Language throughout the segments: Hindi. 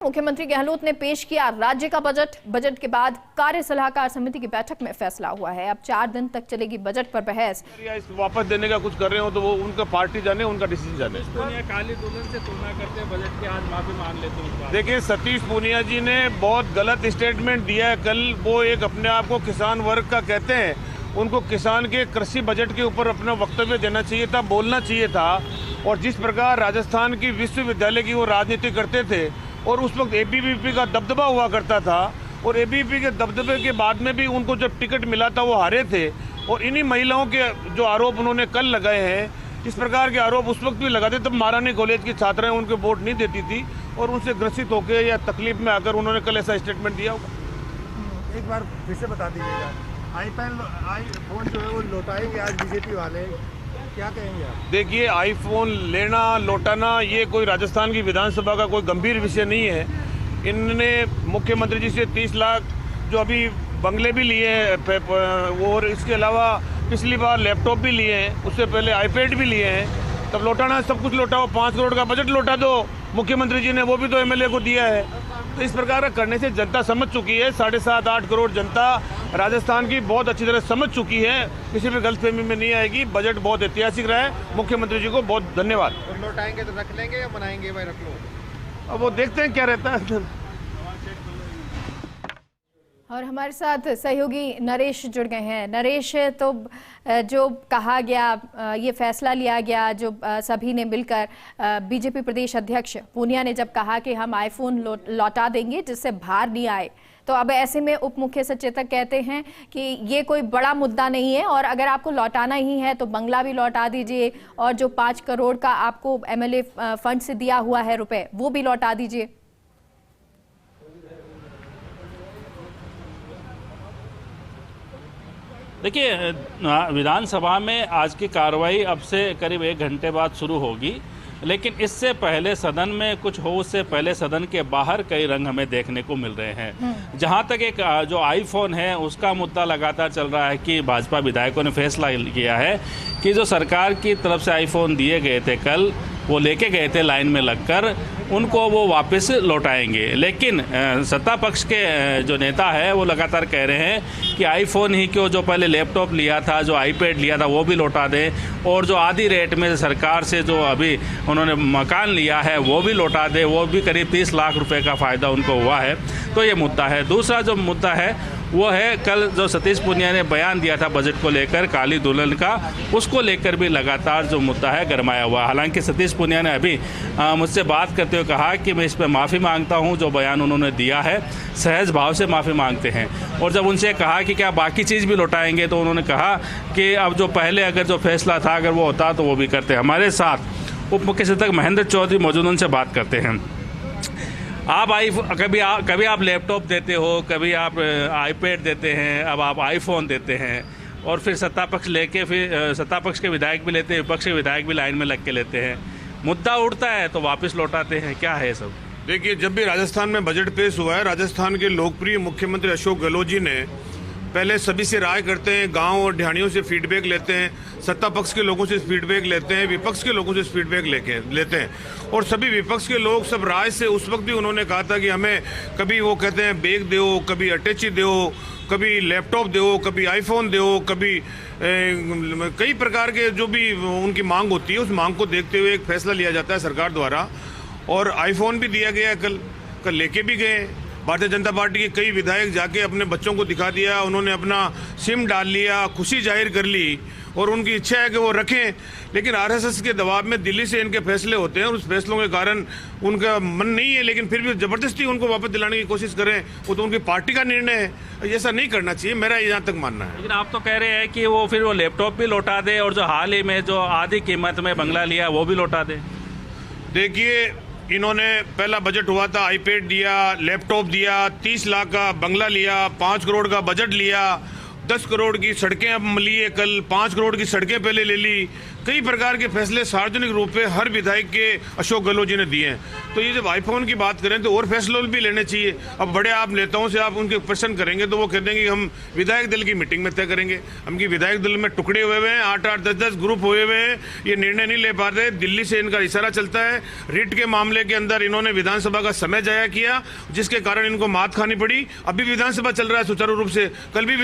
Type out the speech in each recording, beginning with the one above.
मुख्यमंत्री गहलोत ने पेश किया राज्य का बजट के बाद कार्य सलाहकार समिति की बैठक में फैसला हुआ है। अब 4 दिन तक चलेगी बजट पर बहस। वापस देने का कुछ कर रहे हो तो वो उनका पार्टी जाने, उनका डिसीजन जाने। काली दुल्हन से तुलना करते हैं बजट के, आज माफी मांग लेते हैं। देखिए, सतीश पूनिया जी ने बहुत गलत स्टेटमेंट दिया है। कल वो एक अपने आप को किसान वर्ग का कहते हैं, उनको किसान के कृषि बजट के ऊपर अपना वक्तव्य देना चाहिए था, बोलना चाहिए था। और जिस प्रकार राजस्थान की विश्वविद्यालय की वो राजनीति करते थे और उस वक्त एबीवीपी का दबदबा हुआ करता था, और एबीवीपी के दबदबे के बाद में भी उनको जब टिकट मिला था वो हारे थे। और इन्हीं महिलाओं के जो आरोप उन्होंने कल लगाए हैं, इस प्रकार के आरोप उस वक्त भी लगाते तब महारानी कॉलेज की छात्राएं उनको वोट नहीं देती थी और उनसे ग्रसित होकर या तकलीफ में आकर उन्होंने कल ऐसा स्टेटमेंट दिया होगा। एक बार फिर से बता दीजिएगा, आईफोन जो है वो लौटाएंगे आज बीजेपी वाले, क्या कहेंगे आप? देखिए, आईफोन लेना लौटाना ये कोई राजस्थान की विधानसभा का कोई गंभीर विषय नहीं है। इन्होंने मुख्यमंत्री जी से 30 लाख जो अभी बंगले भी लिए हैं और इसके अलावा पिछली बार लैपटॉप भी लिए हैं, उससे पहले आईपैड भी लिए हैं। तब लौटाना सब कुछ लौटाओ, 5 करोड़ का बजट लौटा दो। मुख्यमंत्री जी ने वो भी तो एमएलए को दिया है। तो इस प्रकार का करने से जनता समझ चुकी है। 7.5-8 करोड़ जनता राजस्थान की बहुत अच्छी तरह समझ चुकी है, किसी भी गलतफहमी में नहीं आएगी। बजट बहुत ऐतिहासिक रहा है। मुख्यमंत्री जी को बहुत धन्यवाद। और लौटाएंगे तो रख लेंगे या बनाएंगे? भाई रख लो, अब वो देखते हैं क्या रहता है। और हमारे साथ सहयोगी नरेश जुड़ गए हैं। नरेश, तो जो कहा गया, ये फैसला लिया गया जो सभी ने मिलकर, बीजेपी प्रदेश अध्यक्ष पूनिया ने जब कहा कि हम आईफोन लौटा देंगे जिससे भार नहीं आए, तो अब ऐसे में उप मुख्य सचेतक कहते हैं कि ये कोई बड़ा मुद्दा नहीं है और अगर आपको लौटाना ही है तो बंगला भी लौटा दीजिए और जो 5 करोड़ का आपको एमएलए फंड से दिया हुआ है रुपए, वो भी लौटा दीजिए। देखिए, विधानसभा में आज की कार्रवाई अब से करीब 1 घंटे बाद शुरू होगी, लेकिन इससे पहले सदन में कुछ हो, उससे पहले सदन के बाहर कई रंग हमें देखने को मिल रहे हैं। जहां तक एक जो आईफोन है उसका मुद्दा लगातार चल रहा है कि भाजपा विधायकों ने फैसला किया है कि जो सरकार की तरफ से आईफोन दिए गए थे, कल वो लेके गए थे लाइन में लगकर, उनको वो वापस लौटाएंगे। लेकिन सत्ता पक्ष के जो नेता है वो लगातार कह रहे हैं कि आईफोन ही क्यों, जो पहले लैपटॉप लिया था, जो आईपैड लिया था, वो भी लौटा दें और जो आधी रेट में सरकार से जो अभी उन्होंने मकान लिया है वो भी लौटा दे। वो भी करीब 30 लाख रुपए का फ़ायदा उनको हुआ है। तो ये मुद्दा है। दूसरा जो मुद्दा है वो है कल जो सतीश पूनिया ने बयान दिया था बजट को लेकर, काली दुल्हन का, उसको लेकर भी लगातार जो मुद्दा है गरमाया हुआ। हालांकि सतीश पूनिया ने अभी मुझसे बात करते हुए कहा कि मैं इस पर माफ़ी मांगता हूं, जो बयान उन्होंने दिया है सहज भाव से माफ़ी मांगते हैं। और जब उनसे कहा कि क्या बाकी चीज़ भी लौटाएंगे, तो उन्होंने कहा कि अब जो पहले अगर जो फैसला था अगर वो होता तो वो भी करते। हमारे साथ उप मुख्य सचेतक महेंद्र चौधरी मौजूद, उनसे बात करते हैं। आप कभी आप लैपटॉप देते हो, कभी आप आईपैड देते हैं, अब आप आईफोन देते हैं और फिर सत्ता पक्ष लेके, फिर सत्ता पक्ष के विधायक भी लेते हैं, विपक्ष के विधायक भी लाइन में लग के लेते हैं। मुद्दा उठता है तो वापस लौटाते हैं। क्या है सब? देखिए, जब भी राजस्थान में बजट पेश हुआ है, राजस्थान के लोकप्रिय मुख्यमंत्री अशोक गहलोत जी ने पहले सभी से राय करते हैं, गांव और ढाणियों से फीडबैक लेते हैं, सत्ता पक्ष के लोगों से फीडबैक लेते हैं, विपक्ष के लोगों से फीडबैक लेते हैं। और सभी विपक्ष के लोग सब राय से, उस वक्त भी उन्होंने कहा था कि हमें कभी वो कहते हैं बैग दो, कभी अटैची दो, कभी लैपटॉप दो, कभी आईफोन दो, कभी कई प्रकार के जो भी उनकी मांग होती है, उस मांग को देखते हुए एक फैसला लिया जाता है सरकार द्वारा। और आईफोन भी दिया गया, कल लेके भी गए। भारतीय जनता पार्टी के कई विधायक जाके अपने बच्चों को दिखा दिया, उन्होंने अपना सिम डाल लिया, खुशी जाहिर कर ली और उनकी इच्छा है कि वो रखें। लेकिन आरएसएस के दबाव में दिल्ली से इनके फैसले होते हैं और उस फैसलों के कारण उनका मन नहीं है, लेकिन फिर भी जबरदस्ती उनको वापस दिलाने की कोशिश करें, वो तो उनकी पार्टी का निर्णय है। ऐसा नहीं करना चाहिए, मेरा यहाँ तक मानना है। लेकिन आप तो कह रहे हैं कि वो फिर वो लैपटॉप भी लौटा दे और जो हाल ही में जो आधी कीमत में बंगला लिया वो भी लौटा दे। देखिए, इन्होंने पहला बजट हुआ था, आईपैड दिया, लैपटॉप दिया, 30 लाख का बंगला लिया, 5 करोड़ का बजट लिया, 10 करोड़ की सड़कें अब लिए, कल 5 करोड़ की सड़कें पहले ले ली, कई प्रकार के फैसले सार्वजनिक रूप पे हर विधायक के अशोक गहलोत जी ने दिए हैं। तो ये जब आईफोन की बात करें तो और फैसले भी लेने चाहिए। अब बड़े आप नेताओं से आप उनके प्रश्न करेंगे तो वो कह देंगे कि हम विधायक दल की मीटिंग में तय करेंगे। हम की विधायक दल में टुकड़े हुए हैं, 8-8, 10-10 ग्रुप हुए हुए हैं, ये निर्णय नहीं ले पा रहे। दिल्ली से इनका इशारा चलता है। रिट के मामले के अंदर इन्होंने विधानसभा का समय जाया किया, जिसके कारण इनको मात खानी पड़ी। अभी विधानसभा चल रहा है सुचारू रूप से, कल भी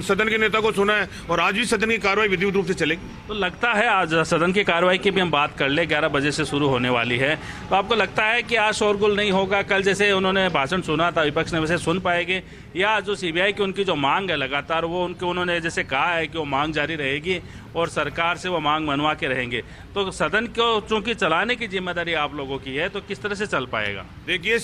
सदन के नेता को सुना है और आज भी सदन की कार्रवाई विधिवत रूप से चलेगी। तो लगता है आज सदन की कार्रवाई की भी हम बात कर ले, 11 बजे से शुरू होने वाली है, तो आपको लगता है कि आज शोरगुल नहीं होगा? कल जैसे उन्होंने भाषण सुना था विपक्ष ने, वैसे सुन पाएंगे, या जो सीबीआई की उनकी जो मांग है लगातार वो उन्होंने जैसे कहा है कि वो मांग जारी रहेगी और सरकार से वो मांग मनवा के रहेंगे, तो सदन को चूंकि चलाने की जिम्मेदारी आप लोगों की है, तो किस तरह से चल पाएगा? देखिए,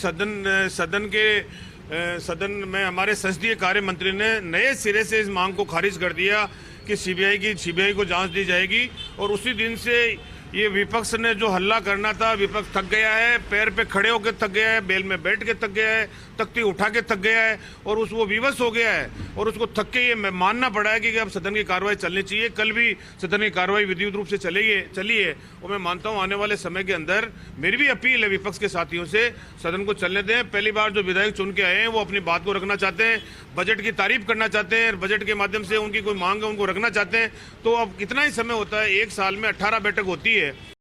सदन में हमारे संसदीय कार्य मंत्री ने नए सिरे से इस मांग को खारिज कर दिया कि सीबीआई को जांच दी जाएगी। और उसी दिन से ये विपक्ष ने जो हल्ला करना था, विपक्ष थक गया है, पैर पे खड़े होकर थक गया है, बेल में बैठ के थक गया है, तख्ती उठा के थक गया है और वो विवश हो गया है और उसको थक के ये मानना पड़ा है कि अब सदन की कार्रवाई चलनी चाहिए। कल भी सदन की कार्रवाई विधिवत रूप से चली है और मैं मानता हूँ आने वाले समय के अंदर मेरी भी अपील है विपक्ष के साथियों से, सदन को चलने दें। पहली बार जो विधायक चुन के आए हैं वो अपनी बात को रखना चाहते हैं, बजट की तारीफ करना चाहते हैं, बजट के माध्यम से उनकी कोई मांग है उनको रखना चाहते हैं। तो अब कितना ही समय होता है, 1 साल में 18 बैठक होती है।